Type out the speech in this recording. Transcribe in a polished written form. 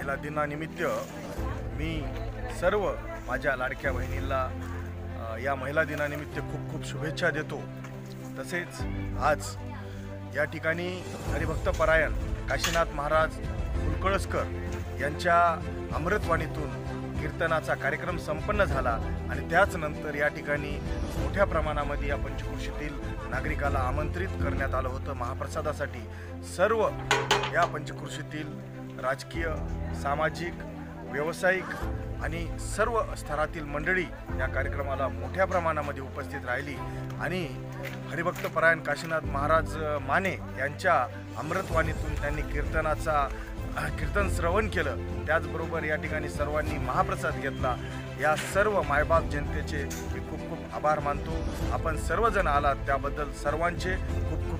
महिला दिनानिमित्त मी सर्व माझ्या लाडक्या बहिणींना या महिला दिनानिमित्त खूप खूप शुभेच्छा देतो। तसेच आज या ठिकाणी हरिभक्तपरायण काशीनाथ महाराज कुलकळसकर यांच्या अमृतवाणीतून कीर्तनाचा कार्यक्रम संपन्न झाला आणि त्याच नंतर या ठिकाणी मोठ्या प्रमाणामध्ये या पंचक्रोशीतील नागरिकाला आमंत्रित करण्यात आलं होतं महाप्रसादासाठी। सर्व या पंचक्रोशीतील राजकीय, सामाजिक, व्यावसायिक आणि सर्व स्तरातील मंडळी या कार्यक्रमाला मोठ्या प्रमाणामध्ये उपस्थित राहिली आणि हरिभक्तपरायण काशीनाथ महाराज माने यांच्या अमृतवाणीतून त्यांनी कीर्तन श्रवण केलं। त्याचबरोबर या ठिकाणी सर्वांनी महाप्रसाद घेतला। या सर्व मायबाप जनतेचे मी खूप खूप आभार मानतो। आपण सर्वजण आलात त्याबद्दल सर्वांचे खूप खूप